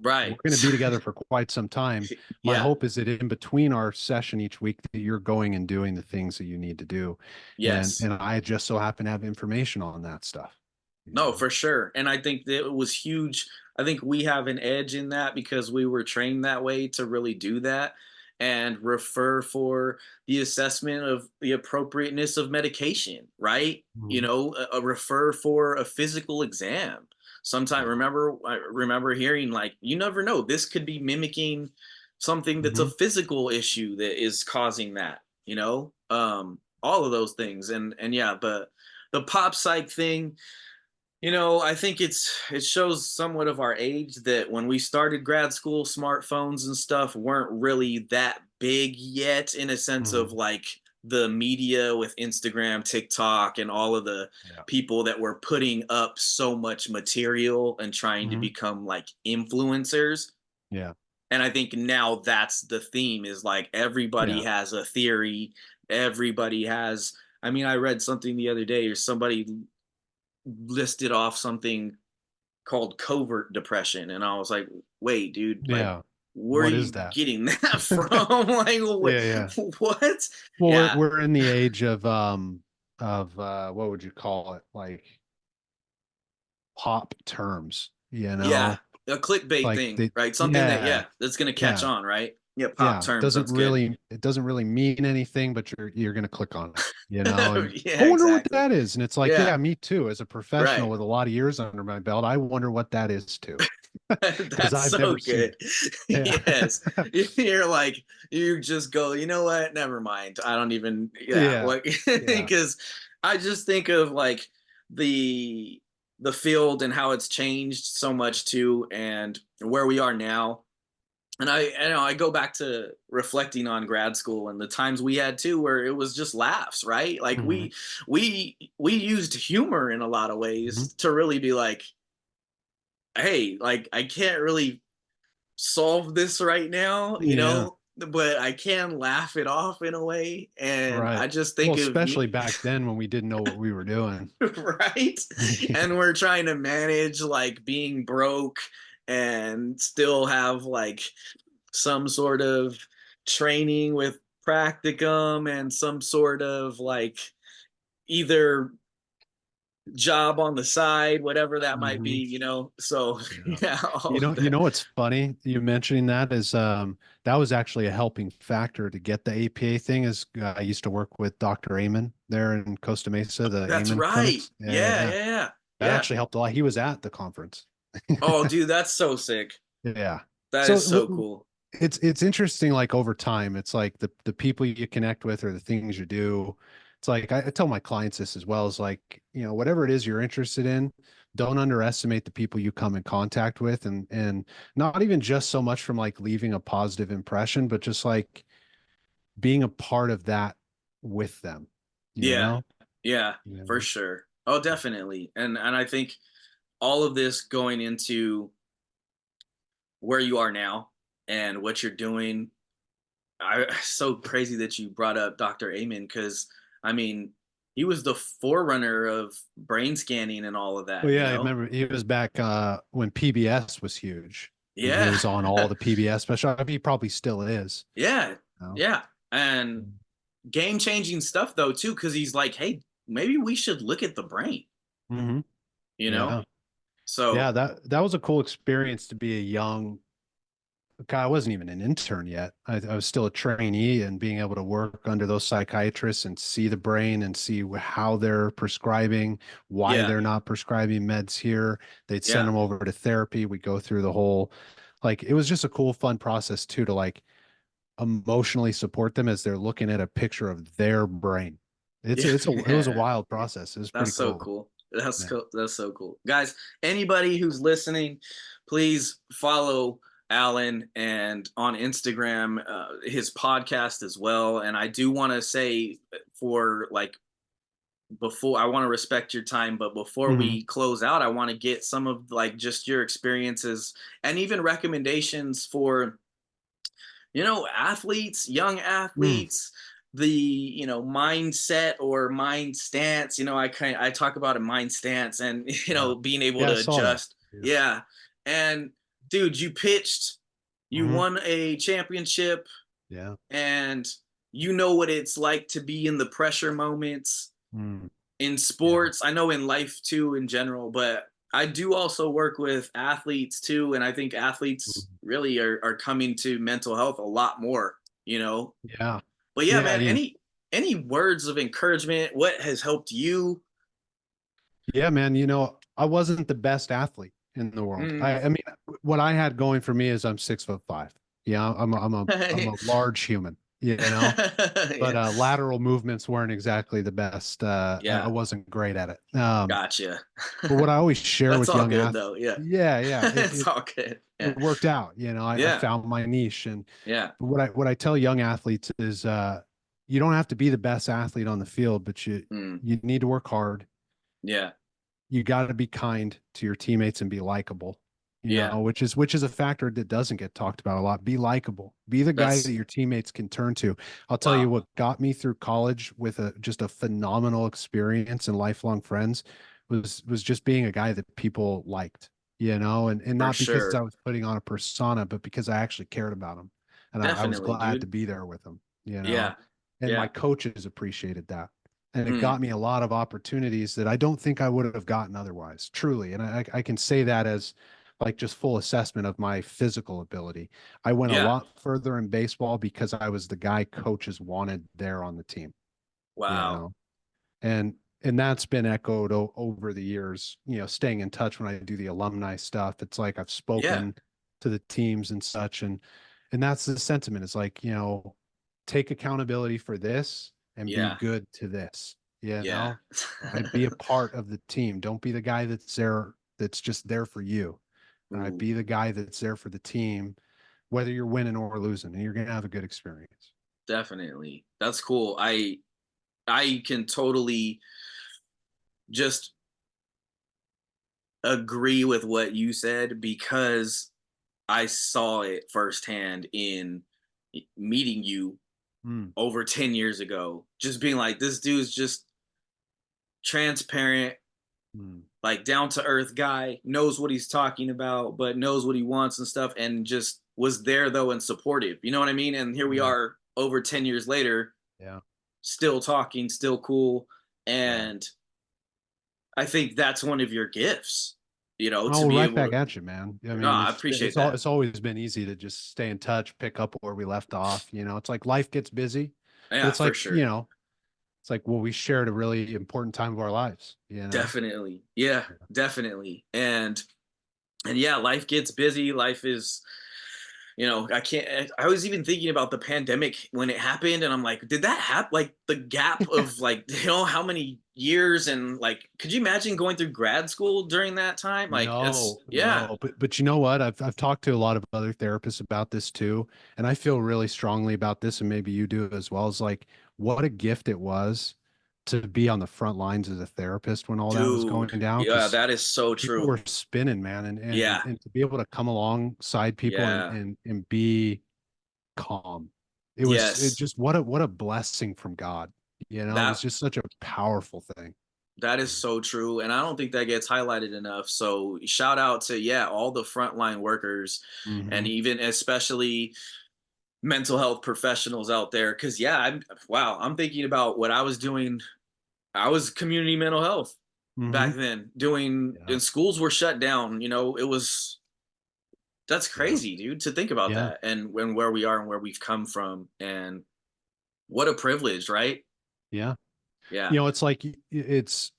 right. gonna be together for quite some time. My Yeah. hope is that in between our session each week that you're going and doing the things that you need to do. And Yes. and I just so happen to have information on that stuff. You No, know? for sure. And I think that it was huge. I think we have an edge in that because we were trained that way to really do that and refer for the assessment of the appropriateness of medication, right? Mhm. A refer for a physical exam. Sometimes Yeah. I remember hearing like, you never know, this could be mimicking something that's a Hmm. physical issue that is causing that, all of those things. And yeah, but the pop psych thing, I think it shows somewhat of our age that when we started grad school, smartphones and stuff weren't really that big yet in a sense of Hmm. like the media with Instagram, TikTok, and all of the Yeah. people that were putting up so much material and trying to Hmm. become like influencers. Yeah. And I think now that's the theme is like everybody Yeah. has a theory. Everybody has, I mean, I read something the other day or somebody listed off something called covert depression, and I was like, "Wait, dude, like, Yeah. where are What is you that? getting that from? Like, Yeah. Yeah. what?" Well, we're Yeah, we're in the age of what would you call it? Like pop terms, yeah, a clickbait Like thing, right? Something that, yeah, yeah, that's gonna catch yeah, on, right? Yeah, pop yeah. terms. That's good. It doesn't really mean anything, but you're gonna click on it. And Yeah, I wonder what exactly. that is. And it's like, Yeah, yeah, me too. As a professional right. with a lot of years under my belt, I wonder what that is too, because That's I've so never seen good. it. Yeah. Yes. You're like, you just go, you know what? Never mind. I don't even, yeah. Yeah. What? Yeah. Because I just think of like the the field and how it's changed so much too, and where we are now. And I go back to reflecting on grad school and the times we had too, where it was just laughs, right? Like Hmm. we used humor in a lot of Hmm. ways to really be like, hey, like I can't really solve this right now, Yeah. but I can laugh it off in a way. And Right. I just Well, think of especially me, back then when we didn't know what we were doing. right? And we're trying to manage like being broke and still have like some sort of training with practicum and some sort of like either job on the side, whatever that might be, Hmm. So Yeah. yeah, You all know, of that. what's funny? You mentioning that is that was actually a helping factor to get the APA thing is I used to work with Dr. Amen there in Costa Mesa, the That's Amen right. clinics. Yeah, Yeah, yeah. yeah, yeah. That Yeah. actually helped a lot. He was at the conference. Oh, dude, that's so sick. Yeah. That is so So cool. it's interesting, like over time, it's like the people you connect with or the things you do. It's like I tell my clients this as well, is like, whatever it is you're interested in, don't underestimate the people you come in contact with, and not even just so much from like leaving a positive impression, but just like being a part of that with them, you Yeah. know? Yeah, You for know? sure. Oh, definitely. And I think all of this going into where you are now and what you're doing, so crazy that you brought up Dr. Amen, because I mean, he was the forerunner of brain scanning and all of Well, that, you yeah, I know? remember he was back when PBS was huge, and he Yeah. was on all the PBS special. I mean, he probably still is. Yeah. You know? Yeah. And game changing stuff though too, because he's like, hey, maybe we should look at the brain, Hmm. you know? Yeah. Yeah, So that was a cool experience to be a young guy. I wasn't even an intern yet. I was still a trainee, and being able to work under those psychiatrists and see the brain and see how they're prescribing, why yeah, they're not prescribing meds here. They'd send yeah, them over to therapy. We go through the whole, like, it was just a cool, fun process too, to like emotionally support them as they're looking at a picture of their brain. yeah, It was a yeah. wild process. It was pretty That's so cool. cool. That's Yeah. cool. That's so cool. Guys, anybody who's listening, please follow Alan and on Instagram, his podcast as well. And I do want to say for like before I want to respect your time, but before Hmm. we close out, I want to get some of like just your experiences and even recommendations for athletes, young Mm. athletes, the mindset or mind stance. I talk about a mind stance and Yeah. being able Yeah, I to saw that. adjust. Yeah. Yeah. And dude, you Hmm. won a championship, Yeah. and you know what it's like to be in the pressure moments Mm. in Yeah. sports. I know in life too in general, but I do also work with athletes too, and I think athletes Mhm. really are coming to mental health a lot more, you know. Yeah. But yeah, Yeah. man, any words of encouragement? What has helped you? Yeah, man. I wasn't the best athlete in the world. Mm. I mean, what I had going for me is I'm 6'5". Yeah, I'm a large human, but Yeah, lateral movements weren't exactly the best. I yeah, wasn't great at it. gotcha. But what I always share That's with all young good athletes, though. Yeah, yeah, it's all good. it Yeah, worked out. I yeah, found my niche, and yeah, what I tell young athletes is, you don't have to be the best athlete on the field, but mm, you need to work hard. yeah, You got to be kind to your teammates and be likable, yeah. which is a factor that doesn't get talked about a lot. Be likable. Be the guy that That's your teammates can turn to. I'll tell you wow. what got me through college with just a phenomenal experience and lifelong friends was just being a guy that people liked, and For not because I sure. was putting on a persona, but because I actually cared about them, and I was Definitely, glad to dude. be there with them, Yeah. and my Yeah. coaches appreciated that, and it Mm. got me a lot of opportunities that I don't think I would have gotten otherwise, truly. And I can say that as like just full assessment of my physical ability. I went a Yeah. lot further in baseball because I was the guy coaches wanted there on the team, you Wow. know, and and that's been echoed over the years, staying in touch when I do the alumni stuff. It's like I've Yeah. spoken to the teams and such, and that's the sentiment. It's like, take accountability for this and be Yeah. good to this, Yeah. right? Be a part of the team. Don't be the guy that's there, that's just there for you. Ooh, Be the guy that's there for the team, whether you're winning or losing, and you're going to have a good experience. definitely. That's cool. I can totally just agree with what you said because I saw it firsthand in meeting you Mm, over 10 years ago. Just being like, this dude's just transparent, mm, like down to earth guy, knows what he's talking about, but knows what he wants and stuff, and just was there though and supportive. You know what I mean? And here we yeah, are over 10 years later, yeah, still talking, still cool. yeah. And I think that's one of your gifts, to Oh, be right able back to. at you, man. I No, mean, I appreciate that. it's always been easy to just stay in touch, pick up where we left off. It's like life gets busy, but Yeah, it's for like, sure. it's like, well, we shared a really important time of our lives, you know? Definitely. Yeah, definitely. And yeah, life gets busy. Life is, I can't. I was even thinking about the pandemic when it happened, and I'm like, did that happen? Like the gap of like, how many years, and like, could you imagine going through grad school during that time? Like, No, yeah, no, but you know what? I've talked to a lot of other therapists about this too, and I feel really strongly about this, and maybe you do as well. As like, what a gift it was to be on the front lines as a therapist when all that was dude, going down, yeah, because that is so people true. were spinning, man, Yeah, and to be able to come alongside people yeah, and be calm. It yes, just what a blessing from God. You know, it was that just such a powerful thing. that is so true, and I don't think that gets highlighted enough. So shout out to all the frontline workers, and Hmm. even especially mental health professionals out there. Because I'm thinking about what I was doing. I was community mental health Hmm. back then. Doing Yeah. and schools were shut down. It was that's Yeah. crazy, dude, to think about Yeah. that and when where we are and where we've come from, and what a privilege, right? Yeah. Yeah, You know, it's like it's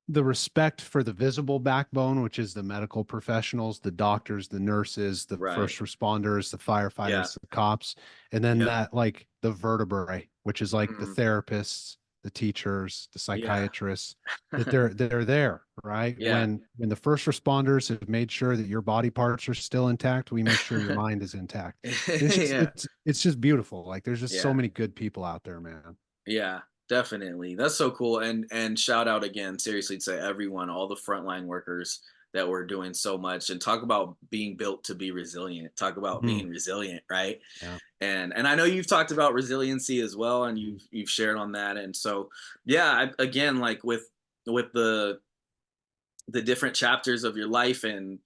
the respect for the visible backbone, which is the medical professionals, the doctors, the nurses, the right. first responders, the Yeah, firefighters, the cops, and then yeah, that like the vertebrae, which is like the mm, therapists, the teachers, the yeah, psychiatrists, that they're there, right? yeah. When the first responders have made sure that your body parts are still intact, we make sure your mind is intact. And it's just Yeah, it's just beautiful. Like there's just so yeah. many good people out there, man. Yeah, definitely. That's so cool. And shout out again, seriously, to everyone, all the frontline workers that were doing so much. And talk about being built to be resilient. Talk about Mm, being resilient, right? yeah. And I know you've talked about resiliency as well, and Mm, you've shared on that. And so yeah, again, like with the different chapters of your life, and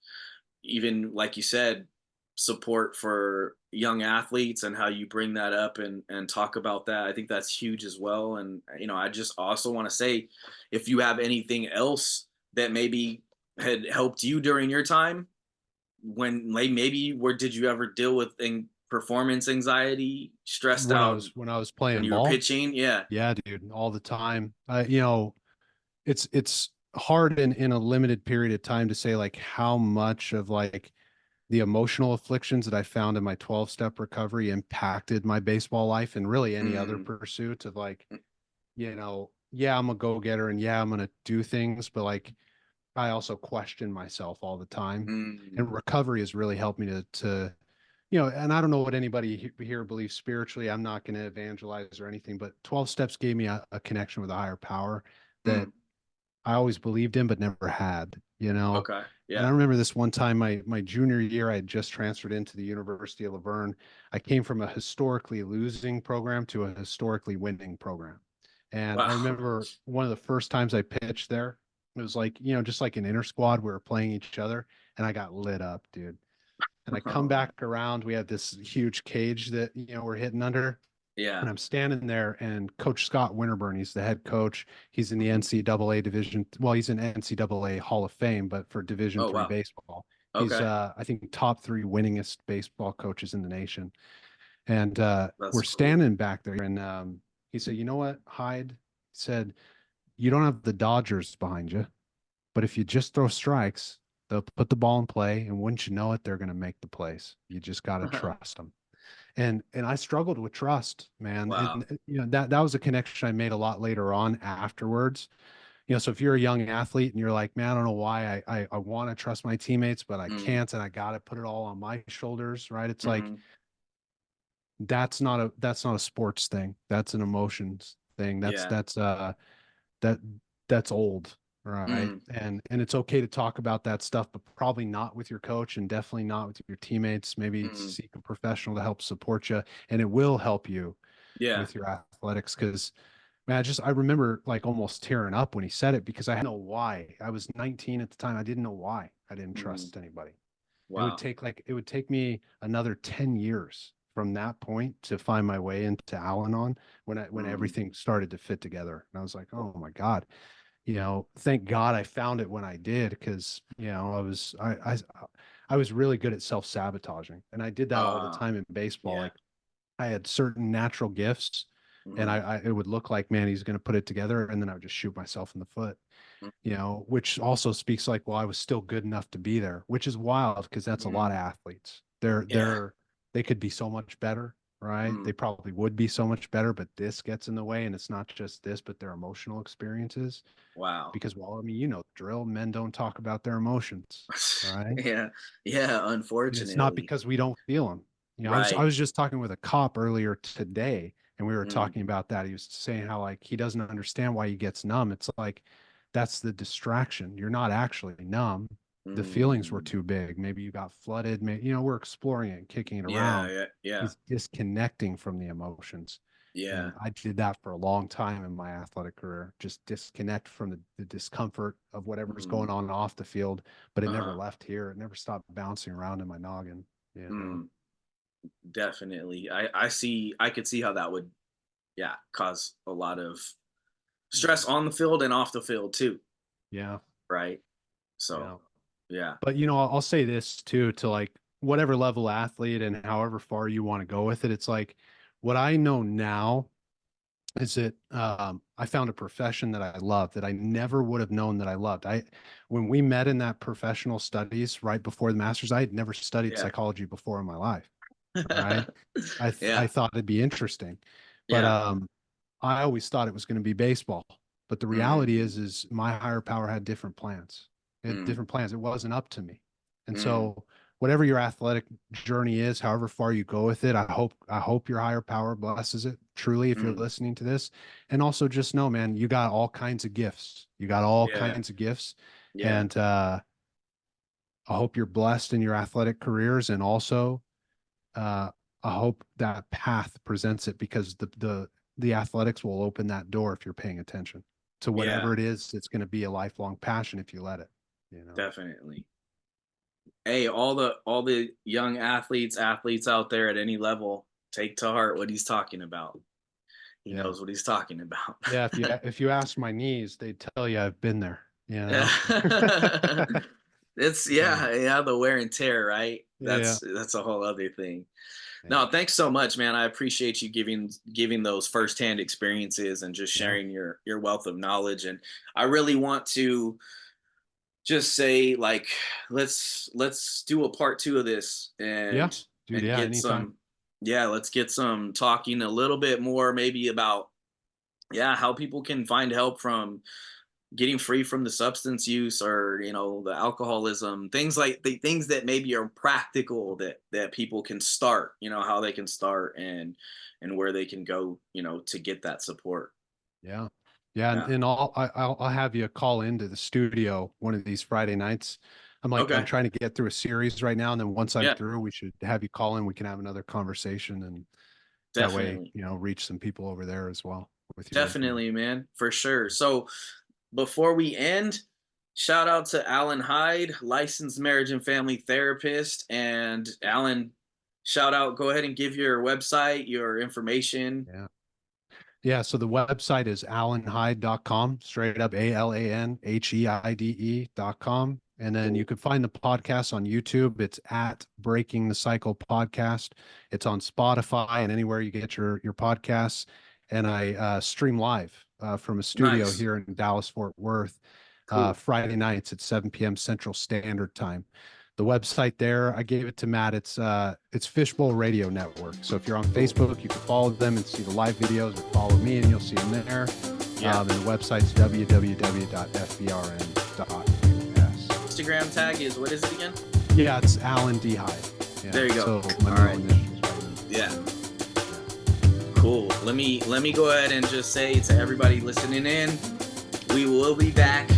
even like you said, support for young athletes and how you bring that up and talk about that. I think that's huge as well. And I just also want to say, if you have anything else that maybe had helped you during your time, when like maybe where did you ever deal with performance anxiety, stressed out when I was when playing you were ball. pitching? Yeah. Yeah, dude, all the time. You know, it's hard in a limited period of time to say like how much of like the emotional afflictions that I found in my 12-step recovery impacted my baseball life and really any other Mm, pursuit of like, you know, yeah, I'm a go-getter and yeah, I'm gonna do things, but like I also question myself all the time. mm, And recovery has really helped me to you know, and I don't know what anybody here believes spiritually. I'm not going to evangelize or anything, but 12 steps gave me a connection with a higher power that mm. I always believed in, but never had, you know. Okay. And I Yeah. remember this one time, my junior year, I had just transferred into the University of La Verne. I came from a historically losing program to a historically winning program. And I Wow. remember one of the first times I pitched there, it was like, you know, just like an inter squad, we were playing each other, and I got lit up, dude. And I come Oh, back around. We have this huge cage that, you know, we're hitting under. yeah. And I'm standing there, and Coach Scott Winterburn, he's the head coach. He's in the Mhm. NCAA division. Well, he's in NCAA Hall of Fame, but for Division Oh three wow. baseball, he's Okay. I think top three winningest baseball coaches in the nation. And That's we're cool. standing back there, and he said, "You know what, Hyde?" He said, "You don't have the Dodgers behind you, but if you just throw strikes, they'll put the ball in play, and wouldn't you know it, they're going to make the plays. You just got to trust them." And I struggled with trust, man. Wow. And you know that was a connection I made a lot later on afterwards. You know, so if you're a young athlete and you're like, man, I don't know why I want to trust my teammates, but I Mm, can't, and I got to put it all on my shoulders, right? It's like mhm. that's not a sports thing. That's an emotions thing. Yeah. That that's old, right? Mm, And it's okay to talk about that stuff, but probably not with your coach and definitely not with your teammates. Maybe mm. seek a professional to help support you, and it will help you Yeah. with your athletics. Because man, I remember like almost tearing up when he said it because I didn't know why. I was 19 at the time. I didn't know why I didn't Mm. trust anybody. Wow. It would take me another 10 years from that point to find my way into Al-Anon when Mm. everything started to fit together. And I was like, oh my God, you know, thank God I found it when I did, because, you know, I was really good at self-sabotaging. And I did that all the Uh, time in baseball. yeah. Like I had certain natural gifts And Mm-hmm. it would look like, man, he's going to put it together. And then I would just shoot myself in the foot, which also speaks like, well, I was still good enough to be there, which is wild because that's a lot of Mm-hmm. athletes. Yeah. They could be so much better, right? Mm. They probably would be so much better, but this gets in the way. And it's not just this, but their emotional experiences. Wow. Because, well, I mean, drill, men don't talk about their emotions, right? Yeah. Yeah. And it's not Unfortunately. because we don't feel them. I Right. was just talking with a cop earlier today, and we were Mm. talking about that. He was saying how like he doesn't understand why he gets numb. It's like that's the distraction. You're not actually numb. The feelings were Mm. too big. Maybe you got flooded. Maybe, we're exploring it and kicking it Yeah. around. Yeah. Yeah. He's disconnecting from the emotions. Yeah. And I did that for a long time in my athletic career, just disconnect from the discomfort of whatever's Mm. going on off the field, but it never Uh-huh. left here. It never stopped bouncing around in my noggin, you know? Mm. Definitely. I could see how that would, yeah, cause a lot of stress Yeah. on the field and off the field too. Yeah. Right. So, Yeah. yeah. But, I'll say this too, to like whatever level athlete and however far you want to go with it. It's like what I know now is that I found a profession that I love that I never would have known that I loved. When we met in that professional studies right before the master's, I had never studied Yeah. psychology before in my life. Right. I Yeah. thought it'd be interesting, but Yeah. I always thought it was going to be baseball. But the reality Mm. is my higher power had different plans. It had Mm. different plans. It wasn't up to me. And Mm. so whatever your athletic journey is, however far you go with it, I hope your higher power blesses it truly if you're Mm. listening to this. And also just know, man, you got all kinds of gifts. You got all Yeah. kinds of gifts. Yeah. And I hope you're blessed in your athletic careers. And also uh, I hope that path presents it because the athletics will open that door if you're paying attention to Yeah. whatever it is. It's going to be a lifelong passion if you let it. You know. Definitely. Hey, all the young athletes out there at any level, take to heart what he's talking about. He Yeah. knows what he's talking about. Yeah. If you ask my knees, they'd tell you I've been there. You Yeah. know. It's Yeah. yeah, the wear and tear, right? Yeah. That's a whole other thing. Yeah. No, thanks so much, man. I appreciate you giving those firsthand experiences and just Yeah. sharing your wealth of knowledge. And I really want to just say, like, let's do a part two of this Yeah. and Dude. Yeah. get Anytime. some, yeah, let's get some talking a little bit more maybe about, yeah, how people can find help from getting free from the substance use or the alcoholism, things like the things that maybe are practical that people can start, how they can start and where they can go, to get that support. Yeah. Yeah. And, Yeah. and I'll have you call into the studio one of these Friday nights. I'm Okay. trying to get through a series right now. And then once I'm Yeah. through, we should have you call in. We can have another conversation and that way, Definitely. reach some people over there as well with your information. Definitely, man, for sure. So before we end, shout out to Alan Hyde, licensed marriage and family therapist. And Alan, shout out, go ahead and give your website, your information. Yeah. Yeah. So the website is alanhyde.com, straight up ALANHEIDE.com. And then you Cool. could find the podcast on YouTube. It's at Breaking the Cycle Podcast. It's on Spotify and anywhere you get your podcasts. And I stream live from a studio Nice. here in Dallas, Fort Worth, Cool. Friday nights at 7 p.m. Central Standard Time. The website there, I gave it to Matt. It's Fishbowl Radio Network. So if you're on Cool. Facebook, you can follow them and see the live videos, or follow me and you'll see them there. Yeah. And the website's www.fbrn.us. Instagram tag is, what is it again? Yeah, it's Alan D. Hyde. Yeah, There you go. So my All middle right. initials right Yeah. Cool. Let me go ahead and just say to everybody listening in, we will be back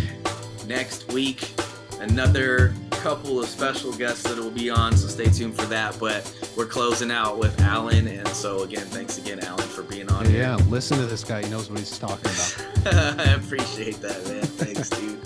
next week. Another couple of special guests that will be on, so stay tuned for that. But we're closing out with Alan, and so again, thanks again, Alan, for being on Yeah, listen to this guy. He knows what he's talking about. I appreciate that, man. Thanks, dude.